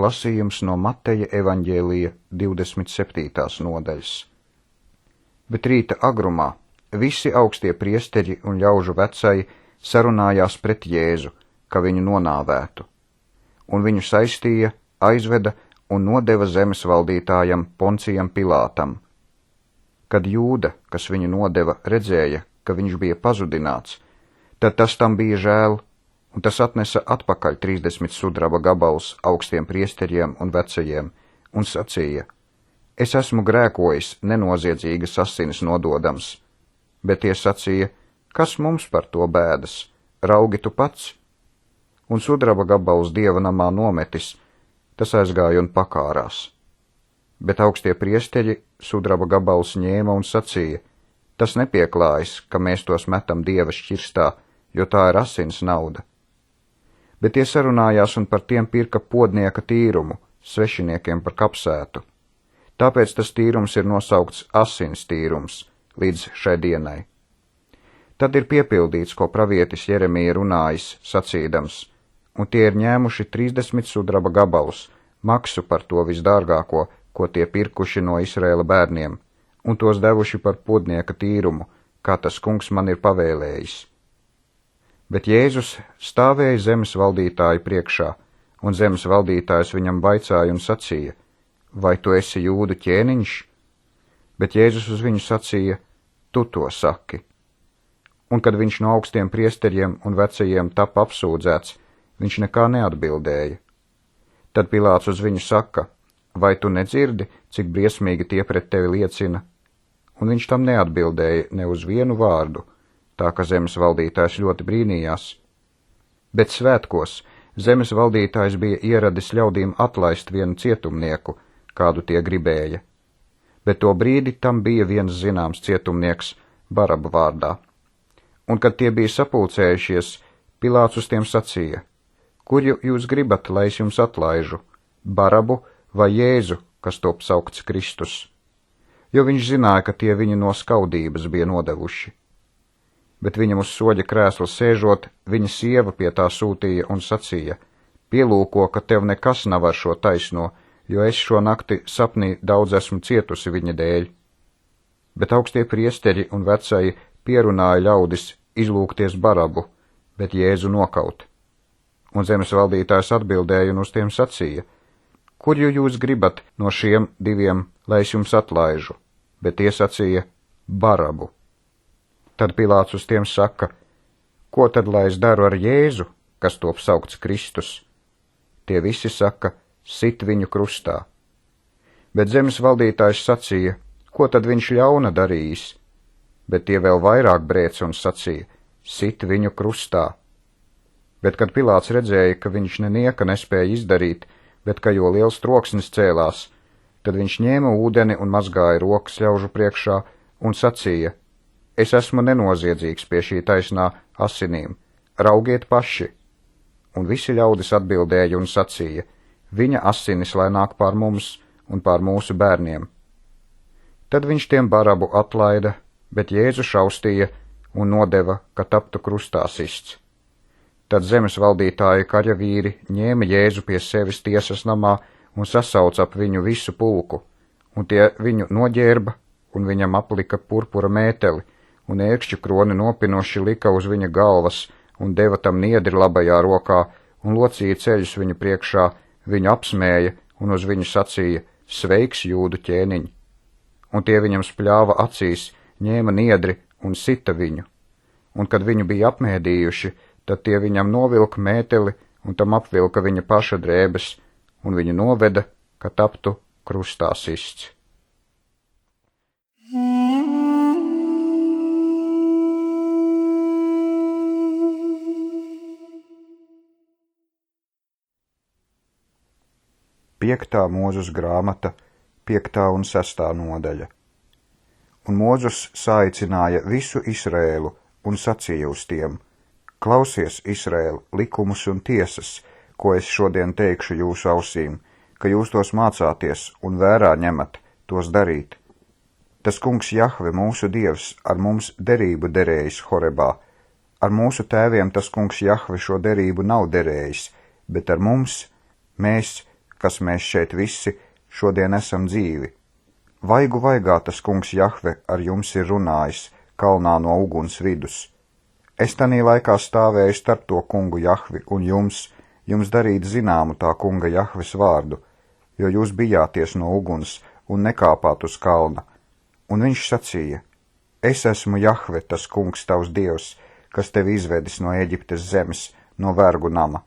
lasījums no Mateja evaņģēlija 27. nodaļas. Bet rīta agrumā visi augstie priesteri un ļaužu vecāji sarunājās pret Jēzu, ka viņu nonāvētu, un viņu saistīja, aizveda un nodeva zemes valdītājam Poncijam Pilātam. Kad Jūda, kas viņu nodeva, redzēja, ka viņš bija pazudināts, tad tas tam bija žēl, un tas atnesa atpakaļ 30 sudraba gabalus augstiem priesteriem un vecajiem, un sacīja: Es esmu grēkojis nenoziedzīgas asinis nododams, bet tie sacīja: Kas mums par to bēdas, raugi tu pats? Un sudraba gabalus Dieva namā nometis, tas aizgāja un pakārās. Bet augstie priesteri sudraba gabalus ņēma un sacīja: Tas nepieklājas, ka mēs tos metam Dieva šķirstā, jo tā ir asins nauda. Bet tie sarunājās un par tiem pirka podnieka tīrumu, svešiniekiem par kapsētu. Tāpēc tas tīrums ir nosaukts asins tīrums līdz šai dienai. Tad ir piepildīts, ko pravietis Jeremija runājis, sacīdams: Un tie ir ņēmuši 30 sudraba gabalus, maksu par to visdārgāko, ko tie pirkuši no Izraēla bērniem, un tos devuši par podnieka tīrumu, kā tas kungs man ir pavēlējis. Bet Jēzus stāvēja zemes valdītāju priekšā, un zemes valdītājs viņam vaicāja un sacīja: Vai tu esi Jūdu ķēniņš? Bet Jēzus uz viņu sacīja: Tu to saki. Un kad viņš no augstiem priesteriem un vecajiem tapa apsūdzēts, viņš nekā neatbildēja. Tad Pilāts uz viņu saka: Vai tu nedzirdi, cik briesmīgi tie pret tevi liecina? Un viņš tam neatbildēja ne uz vienu vārdu, tā ka zemes valdītājs ļoti brīnījās. Bet svētkos zemes valdītājs bija ieradis ļaudīm atlaist vienu cietumnieku, kādu tie gribēja. Bet to brīdi tam bija viens zināms cietumnieks Baraba vārdā. Un kad tie bija sapulcējušies, Pilāts uz tiem sacīja: Kur jūs gribat, lai es jums atlaižu, Barabu vai Jēzu, kas top saukts Kristus? Jo viņš zināja, ka tie viņu no skaudības bija nodevuši. Bet viņam uz soļa krēsla sēžot, viņa sieva pie tā sūtīja un sacīja: Pielūko, ka tev nekas nav ar šo taisno, jo es šo nakti sapnī daudz esmu cietusi viņa dēļ. Bet augstie priesteri un vecāji pierunāja ļaudis izlūgties Barabu, bet Jēzu nokaut. Un zemes valdītājs atbildēja un uz tiem sacīja: Kur jūs gribat no šiem diviem, lai es jums atlaižu? Bet tie sacīja: Barabu. Tad Pilāts uz tiem saka: Ko tad lai es daru ar Jēzu, kas top saukts Kristus? Tie visi saka: Sit viņu krustā. Bet zemes valdītājs sacīja: Ko tad viņš ļauna darījis? Bet tie vēl vairāk brēc un sacīja: Sit viņu krustā. Bet kad Pilāts redzēja, ka viņš nenieka nespēja izdarīt, bet ka jo liels troksnis cēlās, tad viņš ņēma ūdeni un mazgāja rokas ļaužu priekšā un sacīja: Es esmu nenoziedzīgs pie šī taisnā asinīm, raugiet paši. Un visi ļaudis atbildēja un sacīja: Viņa asinis lai nāk pār mums un pār mūsu bērniem. Tad viņš tiem Barabu atlaida, bet Jēzu šaustīja un nodeva, ka taptu krustā sists. Tad zemes valdītāji karavīri ņēma Jēzu pie sevis tiesas namā un sasauca ap viņu visu pulku, un tie viņu noģērba un viņam aplika purpura mēteli, un ērkšķu kroni nopinoši lika uz viņa galvas un deva tam niedri labajā rokā un locīja ceļus viņu priekšā, viņu apsmēja un uz viņu sacīja: Sveiks, Jūdu ķēniņ! Un tie viņam spļāva acīs, ņēma niedri un sita viņu. Un kad viņu bija apmēdījuši, tad tie viņam novilka mēteli un tam apvilka viņa paša drēbes, un viņu noveda, ka taptu krustā sists. Piektā Mūzes grāmata, 5. un 6. nodaļa. Un Mūzes saicināja visu Izraēlu un sacīja uz tiem: Klausies, Izraēl, likumus un tiesas, ko es šodien teikšu jūsu ausīm, ka jūs tos mācāties un vērā ņemat tos darīt. Tas kungs Jahve, mūsu Dievs, ar mums derību derējis Horebā. Ar mūsu tēviem tas kungs Jahve šo derību nav derējis, bet ar mums, mēs, kas mēs šeit visi šodien esam dzīvi. Vaigu vaigā tas kungs Jahve ar jums ir runājis, kalnā no uguns vidus. Es tanī laikā stāvēju starp to kungu Jahvi un jums darīt zināmu tā kunga Jahves vārdu, jo jūs bijāties no uguns un nekāpāt uz kalna. Un viņš sacīja, es esmu Jahve, tas kungs tavs dievs, kas tevi izvedis no Eģiptes zemes, no vergu nama.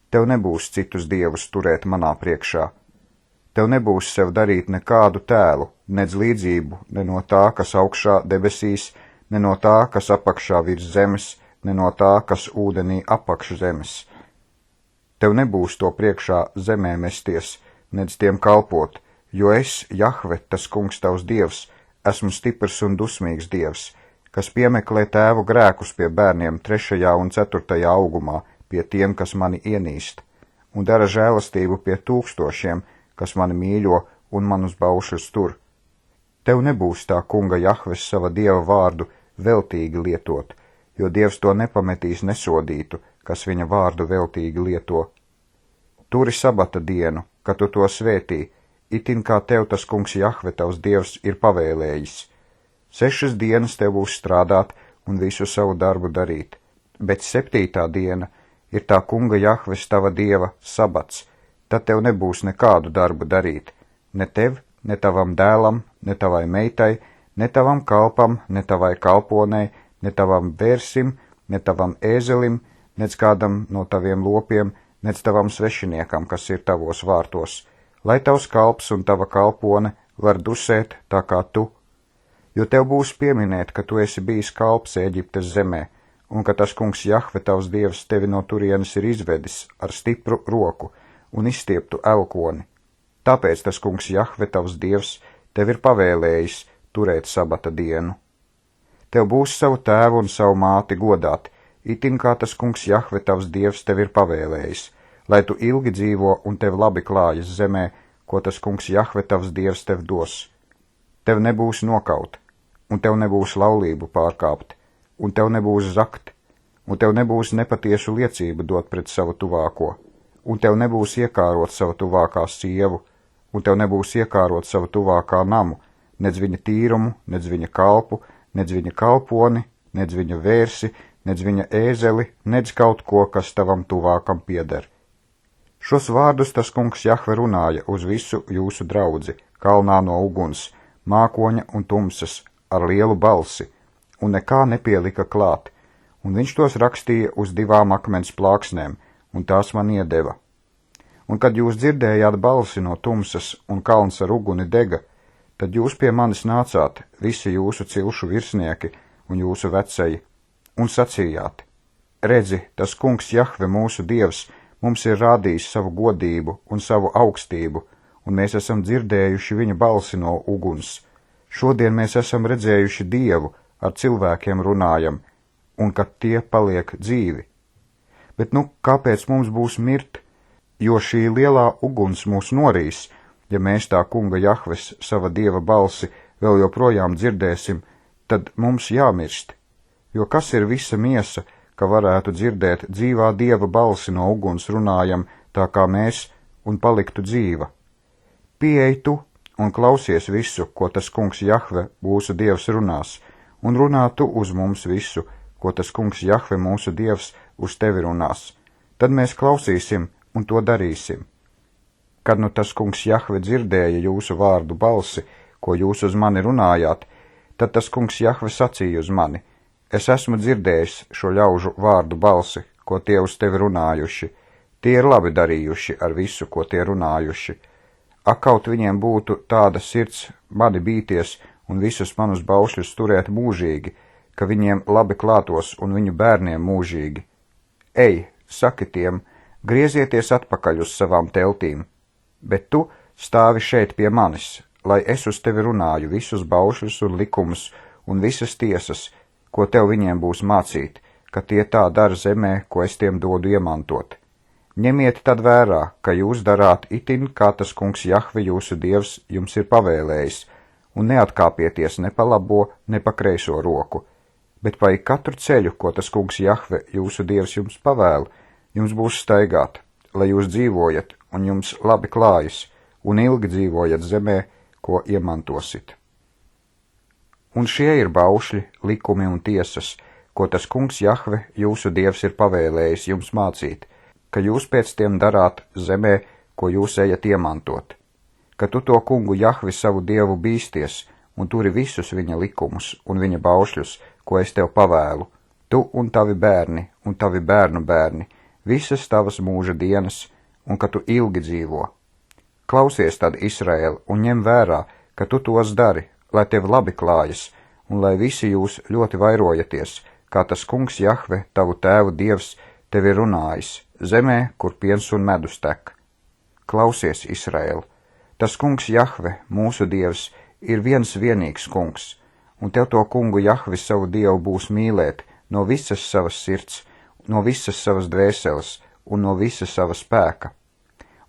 Tev nebūs citus dievus turēt manā priekšā. Tev nebūs sev darīt nekādu tēlu, nedz līdzību, ne no tā, kas augšā debesīs, ne no tā, kas apakšā virs zemes, ne no tā, kas ūdenī apakš zemes. Tev nebūs to priekšā zemē mesties, nedz tiem kalpot, jo es, Jahve, tas kungs tavs dievs, esmu stiprs un dusmīgs dievs, kas piemeklē tēvu grēkus pie bērniem 3. un 4. augumā, pie tiem, kas mani ienīst, un dara žēlastību pie 1000, kas mani mīļo un manus baušus tur. Tev nebūs tā kunga Jahves sava dieva vārdu veltīgi lietot, jo dievs to nepametīs nesodītu, kas viņa vārdu veltīgi lieto. Turi sabata dienu, kad tu to svētī, itin kā tev tas kungs Jahve tavs dievs ir pavēlējis. 6 dienas tev būs strādāt un visu savu darbu darīt, bet 7. diena ir tā kunga Jahves tava dieva sabats, tad tev nebūs nekādu darbu darīt, ne tev, ne tavam dēlam, ne tavai meitai, ne tavam kalpam, ne tavai kalponei, ne tavam vērsim, ne tavam ēzelim, nec kādam no taviem lopiem, nec tavam svešiniekam, kas ir tavos vārtos, lai tavs kalps un tava kalpone var dusēt tā kā tu, jo tev būs pieminēt, ka tu esi bijis kalps Eģiptes zemē, un ka tas kungs Jahve tavs dievs tevi no turienes ir izvedis ar stipru roku un izstieptu elkoni. Tāpēc tas kungs Jahve tavs dievs tev ir pavēlējis turēt sabata dienu. Tev būs savu tēvu un savu māti godāt, itin kā tas kungs Jahve tavs dievs tev ir pavēlējis, lai tu ilgi dzīvo un tev labi klājas zemē, ko tas kungs Jahve tavs dievs tev dos. Tev nebūs nokaut, un tev nebūs laulību pārkāpt, un tev nebūs zakt, un tev nebūs nepatiesu liecību dot pret savu tuvāko, un tev nebūs iekārot savu tuvākā sievu, un tev nebūs iekārot savu tuvākā namu, nedz viņa tīrumu, nedz viņa kalpu, nedz viņa kalponi, nedz viņa vērsi, nedz viņa ēzeli, nedz kaut ko, kas tavam tuvākam pieder. Šos vārdus tas kungs Jahve runāja uz visu jūsu draudzi, kalnā no uguns, mākoņa un tumsas, ar lielu balsi, un nekā nepielika klāt, un viņš tos rakstīja uz 2 akmens plāksnēm, un tās man iedeva. Un kad jūs dzirdējāt balsi no tumsas un kalns ar uguni dega, tad jūs pie manis nācāt, visi jūsu cilšu virsnieki un jūsu vecēji, un sacījāt, redzi, tas kungs Jahve mūsu dievs mums ir rādījis savu godību un savu augstību, un mēs esam dzirdējuši viņa balsi no uguns. Šodien mēs esam redzējuši Dievu, ar cilvēkiem runājam, un kad tie paliek dzīvi. Bet kāpēc mums būs mirt, jo šī lielā uguns mūs norīs, ja mēs tā kunga Jahves sava dieva balsi vēl joprojām dzirdēsim, tad mums jāmirst. Jo kas ir visa miesa, ka varētu dzirdēt dzīvā dieva balsi no uguns runājam, tā kā mēs, un paliktu dzīva? Pieej tu un klausies visu, ko tas kungs Jahve mūsu dievs runās, un runā tu uz mums visu, ko tas kungs Jahve mūsu dievs uz tevi runās. Tad mēs klausīsim un to darīsim. Kad tas kungs Jahve dzirdēja jūsu vārdu balsi, ko jūs uz mani runājāt, tad tas kungs Jahve sacīja uz mani, es esmu dzirdējis šo ļaužu vārdu balsi, ko tie uz tevi runājuši. Tie ir labi darījuši ar visu, ko tie runājuši. Ak, kaut viņiem būtu tāda sirds mani bīties un visus manus baušļus turēt mūžīgi, ka viņiem labi klātos un viņu bērniem mūžīgi. Ej, saki tiem, griezieties atpakaļ uz savām teltīm, bet tu stāvi šeit pie manis, lai es uz tevi runāju visus baušļus un likumus un visas tiesas, ko tev viņiem būs mācīt, ka tie tā dara zemē, ko es tiem dodu iemantot. Ņemiet tad vērā, ka jūs darāt itin, kā tas kungs Jahve jūsu dievs jums ir pavēlējis, un neatkāpieties ne pa labo, ne pa kreiso roku, bet pa katru ceļu, ko tas kungs Jahve jūsu dievs jums pavēl, jums būs staigāt, lai jūs dzīvojat un jums labi klājas, un ilgi dzīvojat zemē, ko iemantosit. Un šie ir baušļi, likumi un tiesas, ko tas kungs Jahve, jūsu dievs, ir pavēlējis jums mācīt, ka jūs pēc tiem darāt zemē, ko jūs ejat iemantot, ka tu to kungu Jahvi savu dievu bīsties un turi visus viņa likumus un viņa baušļus, ko es tev pavēlu, tu un tavi bērni un tavi bērnu bērni, visas tavas mūža dienas, un ka tu ilgi dzīvo. Klausies tad, Izraēl, un ņem vērā, ka tu tos dari, lai tev labi klājas, un lai visi jūs ļoti vairojaties, kā tas kungs Jahve, tavu tēvu dievs, tev ir runājis, zemē, kur piens un medus tek. Klausies, Izraēl, tas kungs Jahve, mūsu dievs, ir viens vienīgs kungs, un tev to kungu Jahvi savu dievu būs mīlēt no visas savas sirds, no visas savas dvēseles un no visa sava spēka.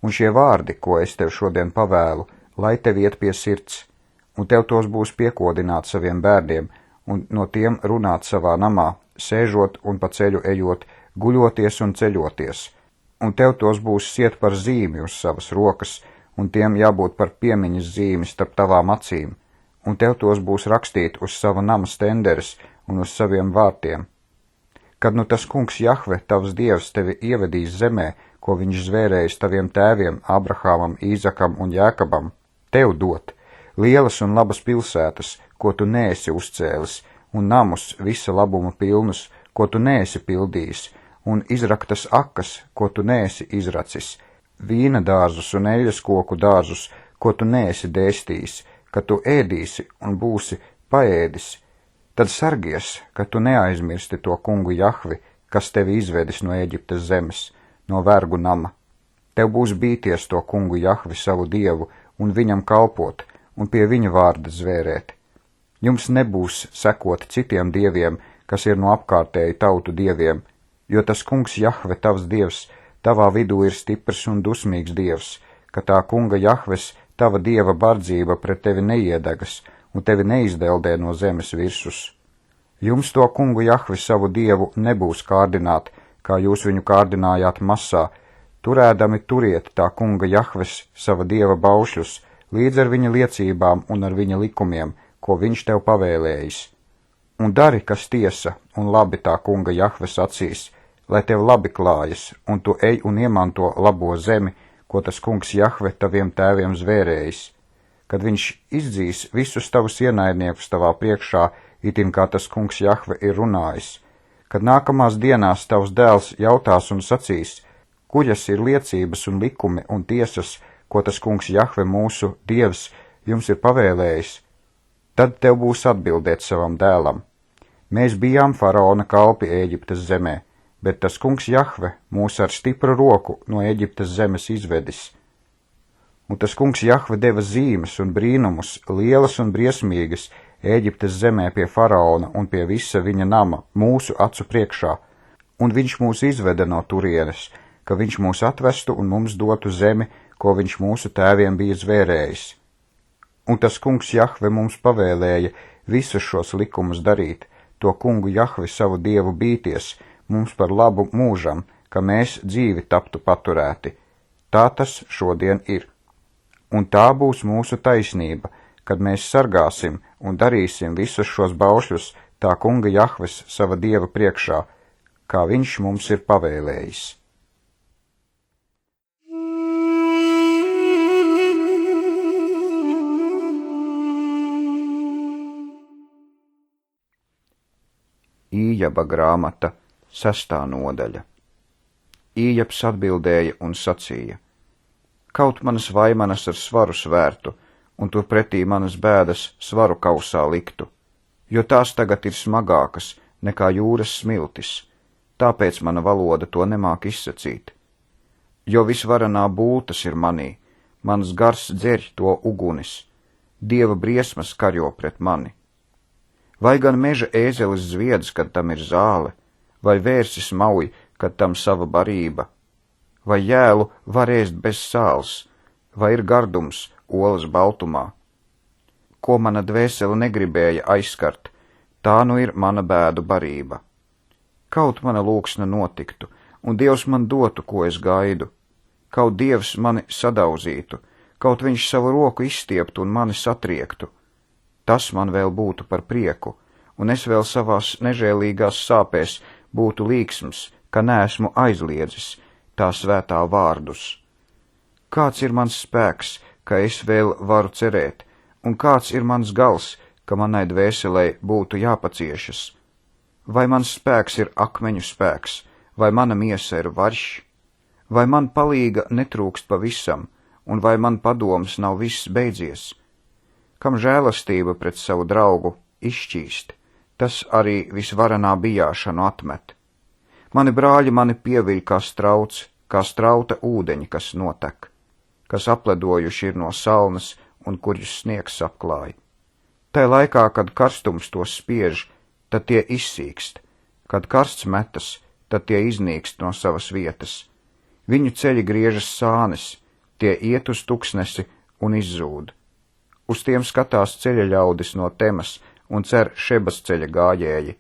Un šie vārdi, ko es tev šodien pavēlu, lai tev iet pie sirds, un tev tos būs piekodināt saviem bērniem, un no tiem runāt savā namā, sēžot un pa ceļu ejot, guļoties un ceļoties. Un tev tos būs siet par zīmi uz savas rokas, un tiem jābūt par piemiņas zīmi starp tavām acīm, un tev tos būs rakstīt uz sava nama stenderes un uz saviem vārtiem. Kad nu tas kungs Jahve, tavs dievs, tevi ievedīs zemē, ko viņš zvērējis taviem tēviem, Abrahamam, Īzakam un Jēkabam, tev dot lielas un labas pilsētas, ko tu neesi uzcēlis, un namus visa labuma pilnus, ko tu neesi pildījis, un izraktas akas, ko tu neesi izracis, vīna dārzus un eļas koku dārzus, ko tu neesi dēstījis, ka tu ēdīsi un būsi paēdis. Tad sargies, ka tu neaizmirsti to kungu Jahvi, kas tevi izvedis no Ēģiptes zemes, no vergu nama. Tev būs bīties to kungu Jahvi savu dievu un viņam kalpot un pie viņa vārda zvērēt. Jums nebūs sekot citiem dieviem, kas ir no apkārtēju tautu dieviem, jo tas kungs Jahve, tavs dievs, tavā vidū ir stiprs un dusmīgs dievs, ka tā kunga Jahves, tava dieva bardzība pret tevi neiedegas un tevi neizdeldē no zemes virsus. Jums to kungu Jahvi savu dievu nebūs kārdināt, kā jūs viņu kārdinājāt masā, turēdami turiet tā kunga Jahves sava dieva baušļus, līdz ar viņa liecībām un ar viņa likumiem, ko viņš tev pavēlējis. Un dari, kas tiesa un labi tā kunga Jahves acīs, lai tev labi klājas, un tu ej un iemanto labo zemi, ko tas kungs Jahve taviem tēviem zvērējis, kad viņš izdzīs visus tavus ienaidniekus tavā priekšā, itin kā tas kungs Jahve ir runājis, kad nākamās dienās tavs dēls jautās un sacīs, kuras ir liecības un likumi un tiesas, ko tas kungs Jahve mūsu dievs jums ir pavēlējis, tad tev būs atbildēt savam dēlam. Mēs bijām faraona kalpi Ēģiptes zemē, bet tas kungs Jahve mūs ar stipru roku no Ēģiptes zemes izvedis. Un tas kungs Jahve deva zīmes un brīnumus, lielas un briesmīgas, Ēģiptes zemē pie faraona un pie visa viņa nama, mūsu acu priekšā, un viņš mūs izveda no turienes, ka viņš mūs atvestu un mums dotu zemi, ko viņš mūsu tēviem bija zvērējis. Un tas kungs Jahve mums pavēlēja visus šos likumus darīt, to kungu Jahvi savu dievu bīties, mums par labu mūžam, ka mēs dzīvi taptu paturēti. Tā tas šodien ir. Un tā būs mūsu taisnība, kad mēs sargāsim un darīsim visus šos baušļus tā kunga Jahves sava dieva priekšā, kā viņš mums ir pavēlējis. Ījaba grāmata, 6. nodaļa. Ījabs atbildēja un sacīja: Kaut manas vaimanas ar svaru svērtu, un turpretī manas bēdas svaru kausā liktu, jo tās tagad ir smagākas nekā jūras smiltis, tāpēc mana valoda to nemāk izsacīt. Jo visvarenā būtas ir manī, mans gars dzeļ to ugunis, dieva briesmas kario pret mani. Vai gan meža ēzelis zviedz, kad tam ir zāle, vai vērsis mauj, kad tam sava barība, vai jēlu var ēst bez sāls, vai ir gardums olas baltumā. Ko mana dvēsele negribēja aizskart, tā nu ir mana bēdu barība. Kaut mana lūgsna notiktu, un Dievs man dotu, ko es gaidu, kaut Dievs mani sadauzītu, kaut viņš savu roku izstieptu un mani satriektu. Tas man vēl būtu par prieku, un es vēl savās nežēlīgās sāpēs būtu līksms, ka neesmu aizliedzis tā svētā vārdus. Kāds ir mans spēks, ka es vēl varu cerēt, un kāds ir mans gals, ka manai dvēselei būtu jāpaciešas? Vai mans spēks ir akmeņu spēks, vai mana miesa ir varš? Vai man palīga netrūkst pavisam, un vai man padoms nav viss beidzies? Kam žēlastība pret savu draugu izšķīst, tas arī visvarenā bijāšanu atmet. Mani brāļi mani pieviļ kā strauts, kā strauta ūdeņi, kas notek, kas apledojuši ir no salnas un kurus sniegs apklāj. Tai laikā, kad karstums tos spiež, tad tie izsīkst, kad karsts metas, tad tie iznīkst no savas vietas. Viņu ceļi griežas sānis, tie iet uz tuksnesi un izzūd. Uz tiem skatās ceļa ļaudis no Temas un cer Šebas ceļa gājēji.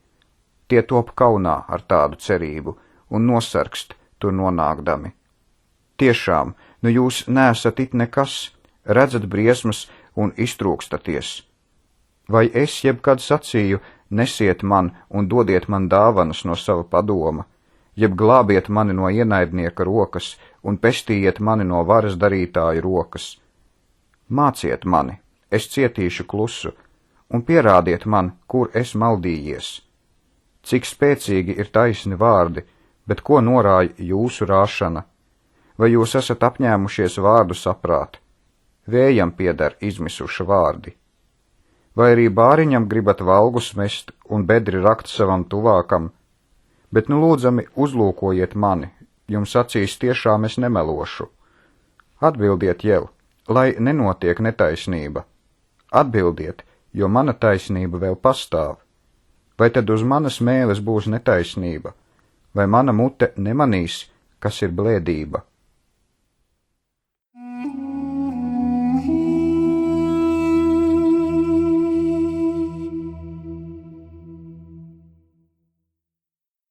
Tie top kaunā ar tādu cerību un nosarkst tur nonākdami. Tiešām, nu jūs neesat it nekas, redzat briesmas un iztrūkstaties. Vai es jebkad sacīju, nesiet man un dodiet man dāvanas no sava padoma, jeb glābiet mani no ienaidnieka rokas un pestījiet mani no varas darītāju rokas? Māciet mani, es cietīšu klusu, un pierādiet man, kur es maldījies. Cik spēcīgi ir taisni vārdi, bet ko norāja jūsu rāšana? Vai jūs esat apņēmušies vārdu saprāt? Vējam pieder izmisuša vārdi. Vai arī bāriņam gribat valgus mest un bedri rakt savam tuvākam? Bet nu lūdzami uzlūkojiet mani, jums acīs tiešām es nemelošu. Atbildiet jau, lai nenotiek netaisnība. Atbildiet, jo mana taisnība vēl pastāv. Vai tad uz manas mēles būs netaisnība? Vai mana mute nemanīs, kas ir blēdība?